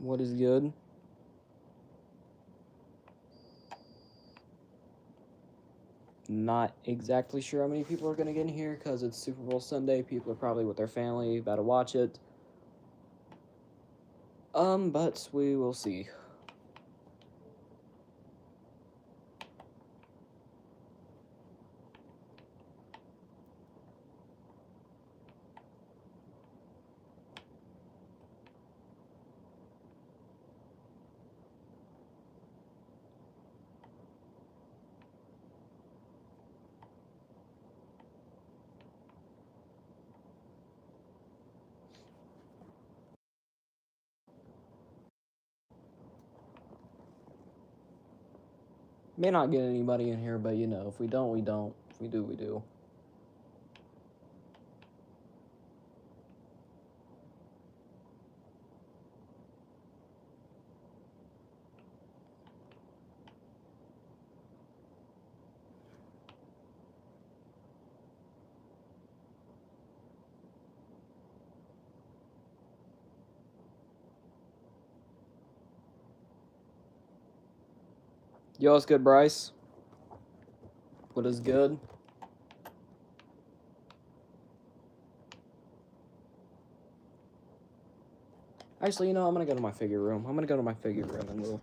What is good? Not exactly sure how many people are going to get in here because it's Super Bowl Sunday. People are probably with their family about to watch it. But we will see. May not get anybody in here, but you know, if we don't, we don't. If we do, we do. Yo, what's good, Bryce? What is good? Actually, you know, I'm gonna go to my figure room. I'm gonna go to my figure room and we'll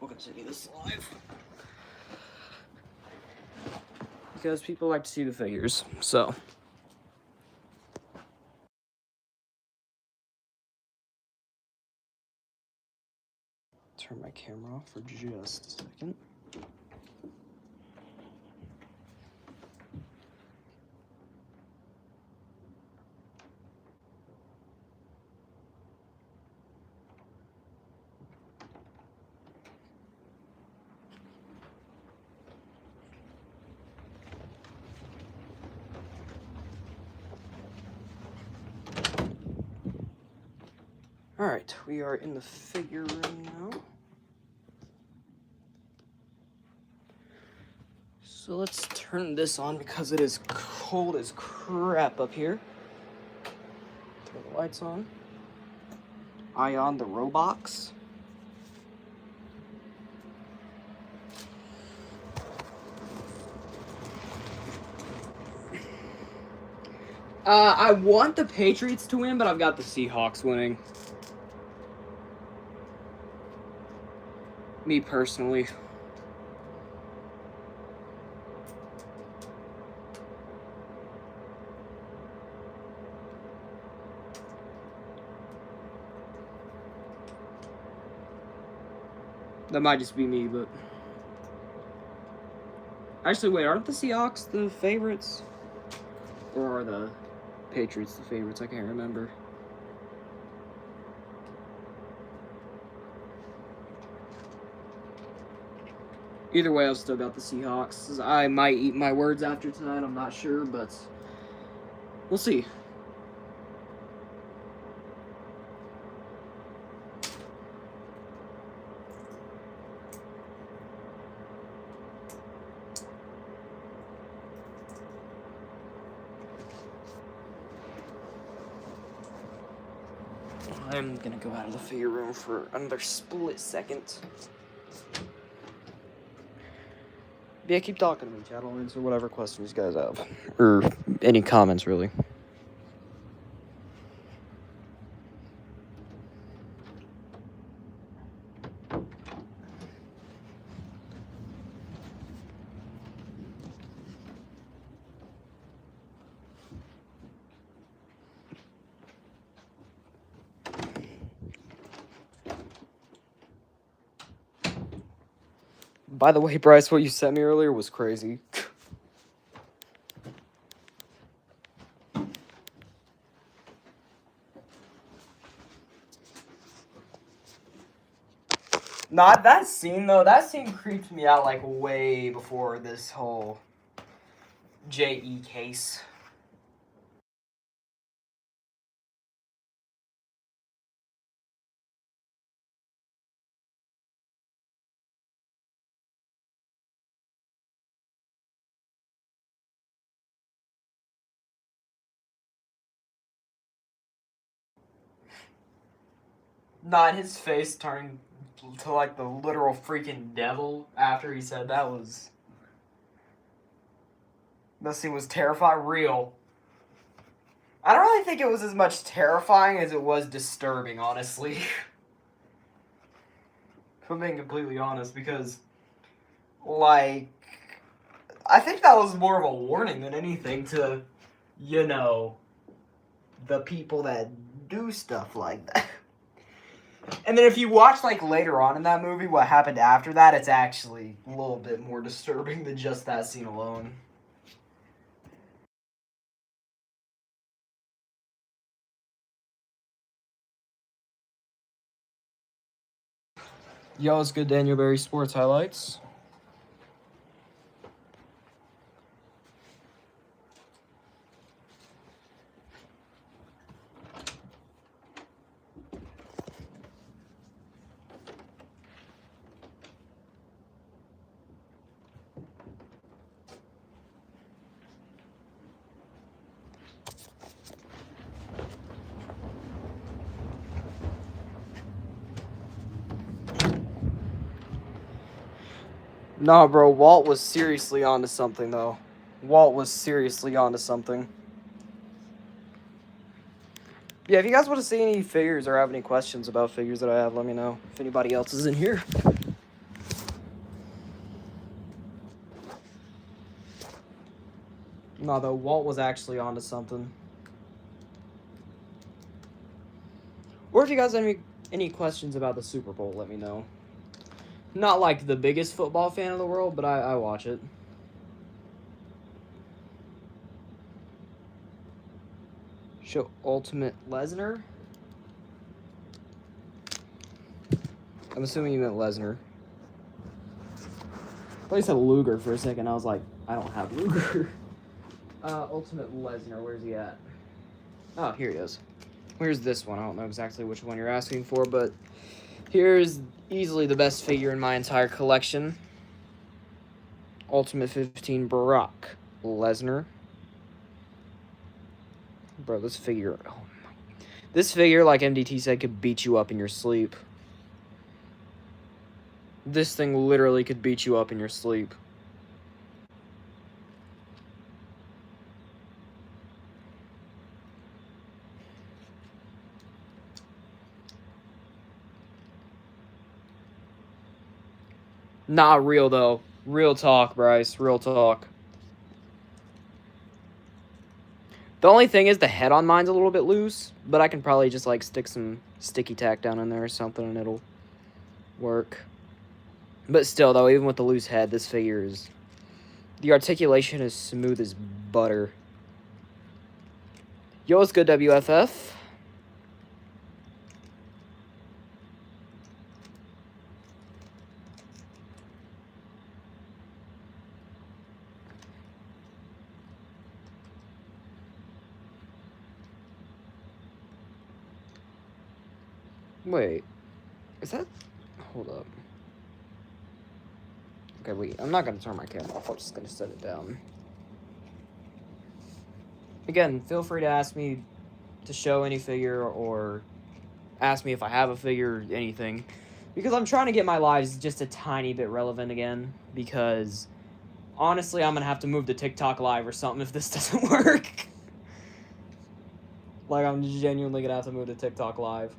continue this live. Because people like to see the figures, so. Turn my camera off for just a second. Alright, we are in the figure room now. So let's turn this on because it is cold as crap up here. Turn the lights on. Eye on the Roblox. I want the Patriots to win, but I've got the Seahawks winning. Me personally. That might just be me, but... Actually, wait, aren't the Seahawks the favorites? Or are the Patriots the favorites? I can't remember. Either way, I've still got the Seahawks. I might eat my words after tonight, I'm not sure, but we'll see. I'm gonna go out of the figure room for another split second. Yeah, keep talking to me, chat. I'll answer whatever questions you guys have. Or any comments, really. By the way, Bryce, what you sent me earlier was crazy. Not that scene, though. That scene creeped me out, like, way before this whole J.E. case. Not his face turning to like the literal freaking devil after he said that was. That scene was terrifying. Real. I don't really think it was as much terrifying as it was disturbing, honestly. If I'm being completely honest, because, like, I think that was more of a warning than anything to, you know, the people that do stuff like that. And then if you watch, like, later on in that movie, what happened after that, it's actually a little bit more disturbing than just that scene alone. Yo, it's good, Daniel Berry Sports Highlights. Nah, bro, Walt was seriously onto something, though. Walt was seriously onto something. Yeah, if you guys want to see any figures or have any questions about figures that I have, let me know. If anybody else is in here. No, though, Walt was actually onto something. Or if you guys have any questions about the Super Bowl, let me know. Not like the biggest football fan in the world, but I watch it. Show Ultimate Lesnar. I'm assuming you meant Lesnar. I thought you said Luger for a second. I was like, I don't have Luger. Ultimate Lesnar, where's he at? Oh, here he is. Where's this one? I don't know exactly which one you're asking for, but here's easily the best figure in my entire collection. Ultimate 15 Brock Lesnar. Bro, this figure... Oh my. This figure, like MDT said, could beat you up in your sleep. This thing literally could beat you up in your sleep. Not real, though. Real talk, Bryce. Real talk. The only thing is the head on mine's a little bit loose, but I can probably just, like, stick some sticky tack down in there or something, and it'll work. But still, though, even with the loose head, this figure is... The articulation is smooth as butter. Yo, what's good, WFF? Wait. Is that... Hold up. Okay, wait. I'm not going to turn my camera off. I'm just going to set it down. Again, feel free to ask me to show any figure or ask me if I have a figure or anything. Because I'm trying to get my lives just a tiny bit relevant again. Because, honestly, I'm going to have to move to TikTok Live or something if this doesn't work. Like, I'm genuinely going to have to move to TikTok Live.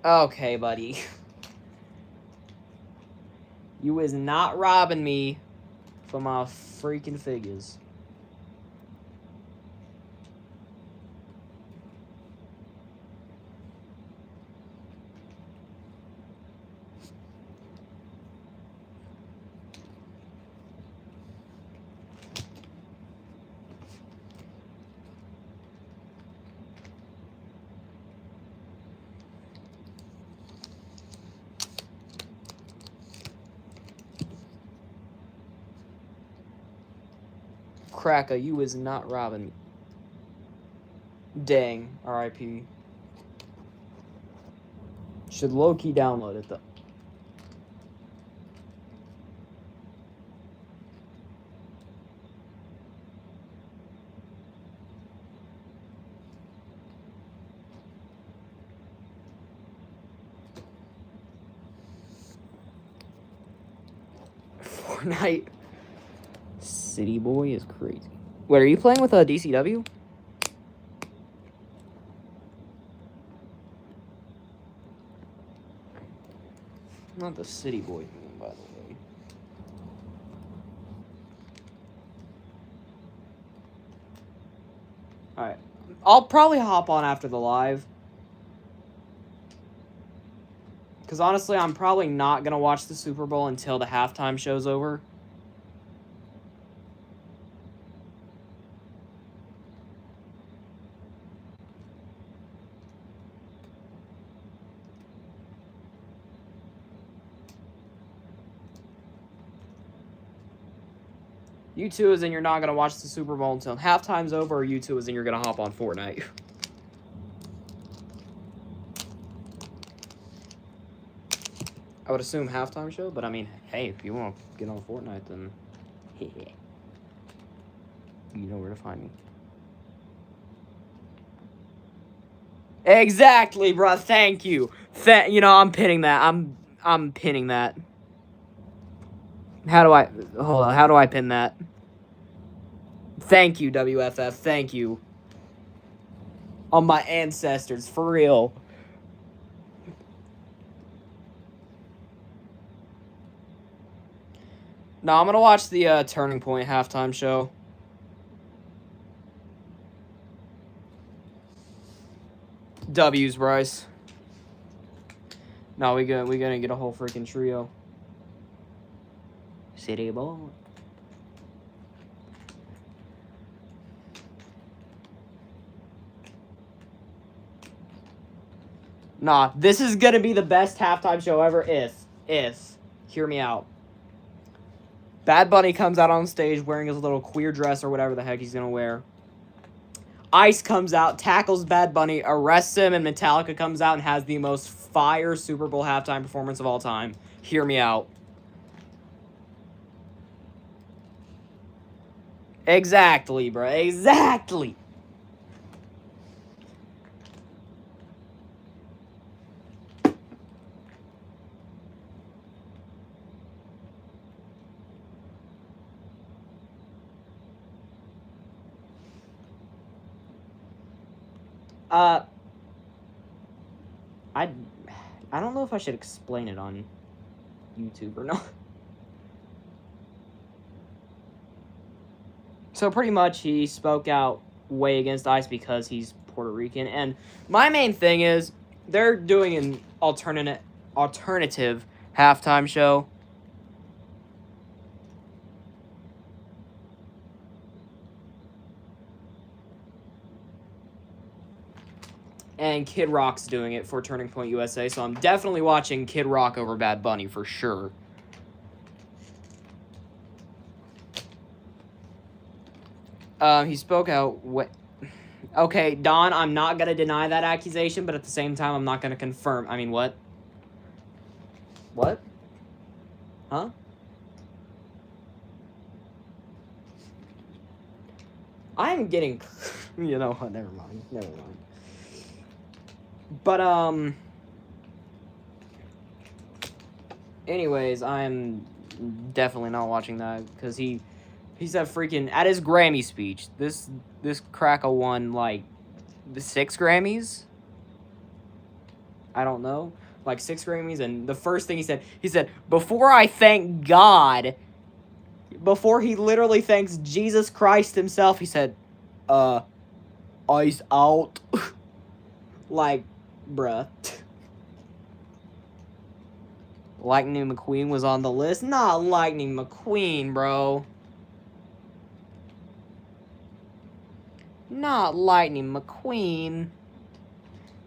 Okay, buddy. You is not robbing me for my freaking figures. Cracker, you is not robbing me. Dang, RIP. Should low-key download it, though. Fortnite. City Boy is crazy. Wait, are you playing with a DCW? Not the City Boy thing, by the way. Alright. I'll probably hop on after the live. Because honestly, I'm probably not going to watch the Super Bowl until the halftime show's over. U2 is in you're not going to watch the Super Bowl until halftime's over, or U2 is in you're going to hop on Fortnite. I would assume halftime show, but I mean, hey, if you want to get on Fortnite, then you know where to find me. Exactly, bro. Thank you. You know, I'm pinning that. I'm pinning that. How do I... Hold on. How do I pin that? Thank you, WFF. Thank you. On my ancestors. For real. No, I'm going to watch the Turning Point halftime show. W's, Bryce. No, we gonna get a whole freaking trio. City Boy. Nah, this is gonna be the best halftime show ever if, hear me out. Bad Bunny comes out on stage wearing his little queer dress or whatever the heck he's gonna wear. Ice comes out, tackles Bad Bunny, arrests him, and Metallica comes out and has the most fire Super Bowl halftime performance of all time. Hear me out. Exactly, bro. Exactly. I don't know if I should explain it on YouTube or not. So pretty much he spoke out way against ICE because he's Puerto Rican. And my main thing is they're doing an alternative halftime show. And Kid Rock's doing it for Turning Point USA, so I'm definitely watching Kid Rock over Bad Bunny for sure. He spoke out... Okay, Don, I'm not going to deny that accusation, but at the same time, I'm not going to confirm. I mean, what? What? Huh? I'm getting... You know what? Never mind. Never mind. But, anyways, I'm definitely not watching that, because he said freaking, at his Grammy speech, this cracker won, like, the 6 Grammys? I don't know. Like, 6 Grammys, and the first thing he said, before I thank God, before he literally thanks Jesus Christ himself, he said, ice out. Like, bruh. Lightning McQueen was on the list. Not Lightning McQueen, bro. Not Lightning McQueen.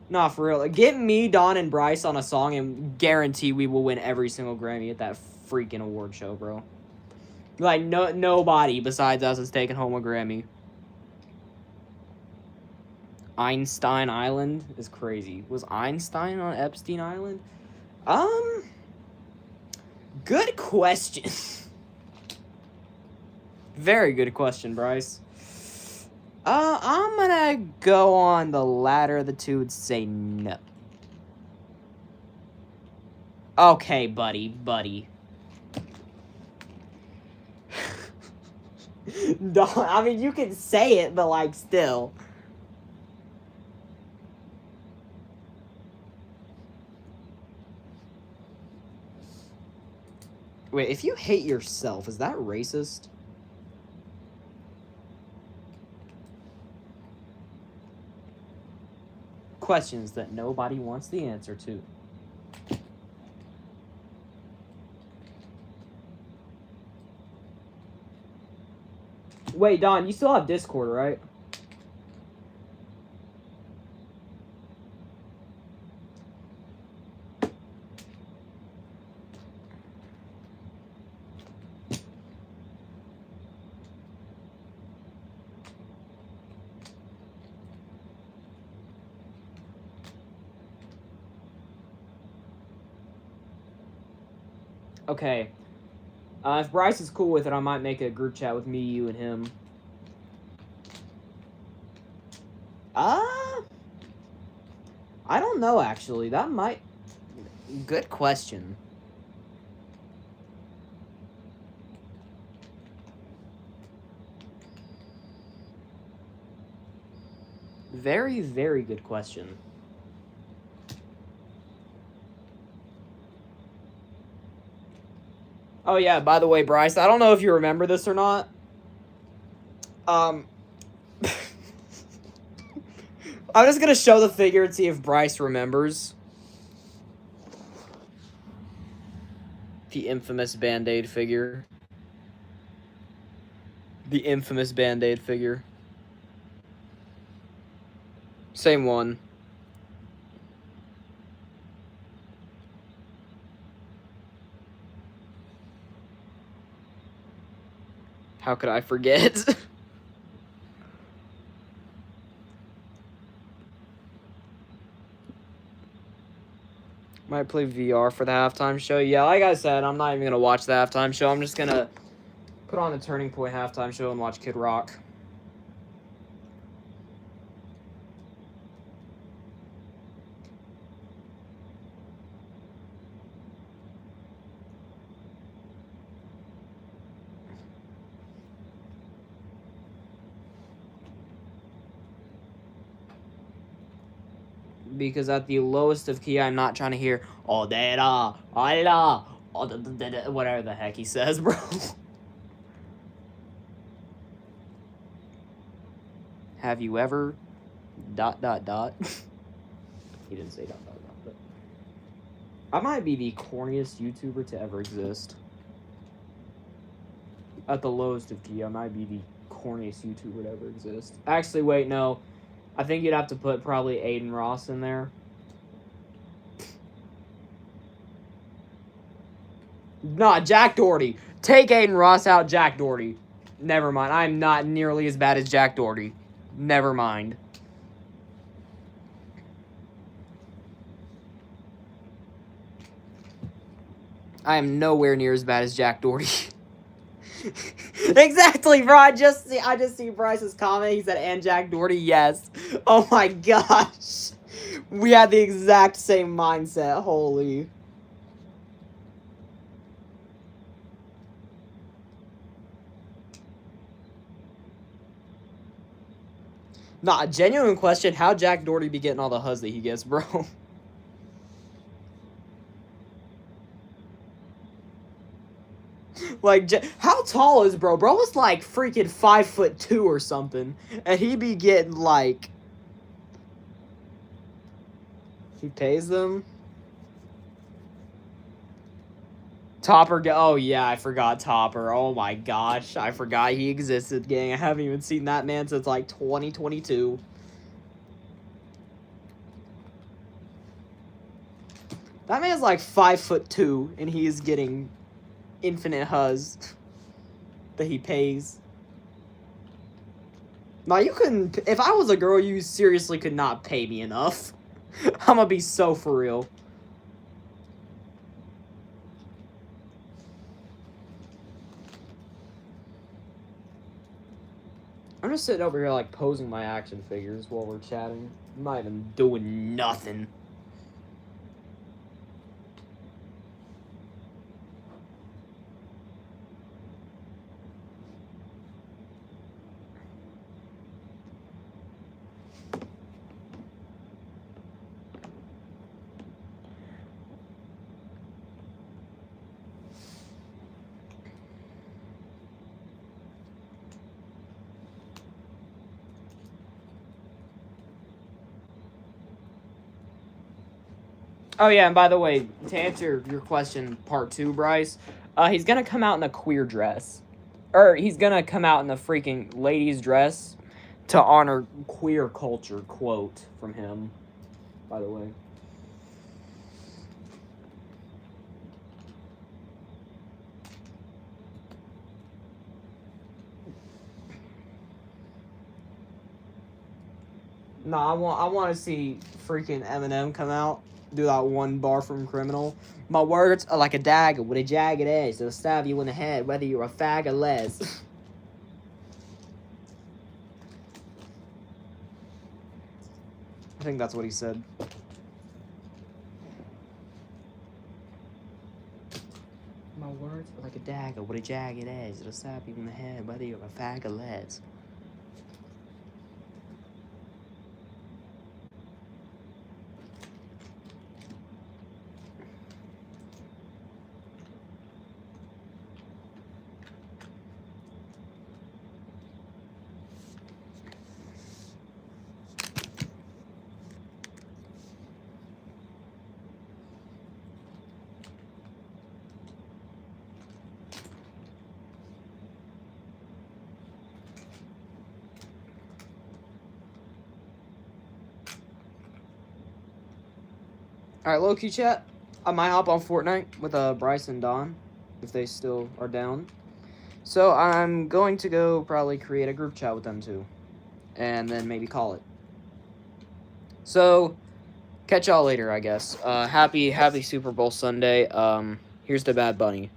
Nah, for real. Get me, Don, and Bryce on a song and guarantee we will win every single Grammy at that freaking award show, bro. Like, nobody besides us is taking home a Grammy. Einstein Island is crazy. Was Einstein on Epstein Island? Good question. Very good question, Bryce. I'm gonna go on the latter of the two and say no. Okay, buddy. Don't, I mean, you can say it, but, like, still. Wait, if you hate yourself, is that racist? Questions that nobody wants the answer to. Wait, Don, you still have Discord, right? Okay. If Bryce is cool with it, I might make a group chat with me, you, and him. I don't know, actually. That might... Good question. Very, very good question. Oh, yeah, by the way, Bryce, I don't know if you remember this or not. I'm just gonna show the figure and see if Bryce remembers. The infamous Band-Aid figure. The infamous Band-Aid figure. Same one. How could I forget? Might play VR for the halftime show. Yeah, like I said, I'm not even going to watch the halftime show. I'm just going to put on the Turning Point halftime show and watch Kid Rock. Because at the lowest of key, I'm not trying to hear oh da whatever the heck he says, bro. Have you ever ... He didn't say ... but I might be the corniest YouTuber to ever exist. At the lowest of key, I might be the corniest YouTuber to ever exist. Actually, wait, no. I think you'd have to put probably Aiden Ross in there. Nah, Jack Doherty. Take Aiden Ross out, Jack Doherty. Never mind. I'm not nearly as bad as Jack Doherty. Never mind. I am nowhere near as bad as Jack Doherty. Exactly, bro. I just see Bryce's comment. He said, "And Jack Doherty, yes." Oh my gosh, we had the exact same mindset. Holy. Nah, genuine question. How Jack Doherty be getting all the huzz that he gets, bro? Like, how tall is bro? Bro was like freaking 5'2" or something, and he be getting like. He pays them. Topper, oh yeah, I forgot Topper. Oh my gosh, I forgot he existed, gang. I haven't even seen that man since like 2022. That man's like 5'2", and he is getting infinite huzz that he pays. Now you couldn't. If I was a girl, you seriously could not pay me enough. I'm gonna be so for real. I'm just sitting over here like posing my action figures while we're chatting. I'm not even doing nothing. Oh yeah, and by the way, to answer your question, part 2, Bryce, he's gonna come out in a queer dress, or he's gonna come out in a freaking lady's dress to honor queer culture. Quote from him, by the way. No, I want to see freaking Eminem come out, do that one bar from Criminal. My words are like a dagger with a jagged edge that'll stab you in the head, whether you're a fag or less. I think that's what he said. My words are like a dagger with a jagged edge that'll stab you in the head, whether you're a fag or less. Alright, low-key chat. I might hop on Fortnite with Bryce and Don, if they still are down. So I'm going to go probably create a group chat with them too. And then maybe call it. So, catch y'all later, I guess. Happy Super Bowl Sunday. Here's the Bad Bunny.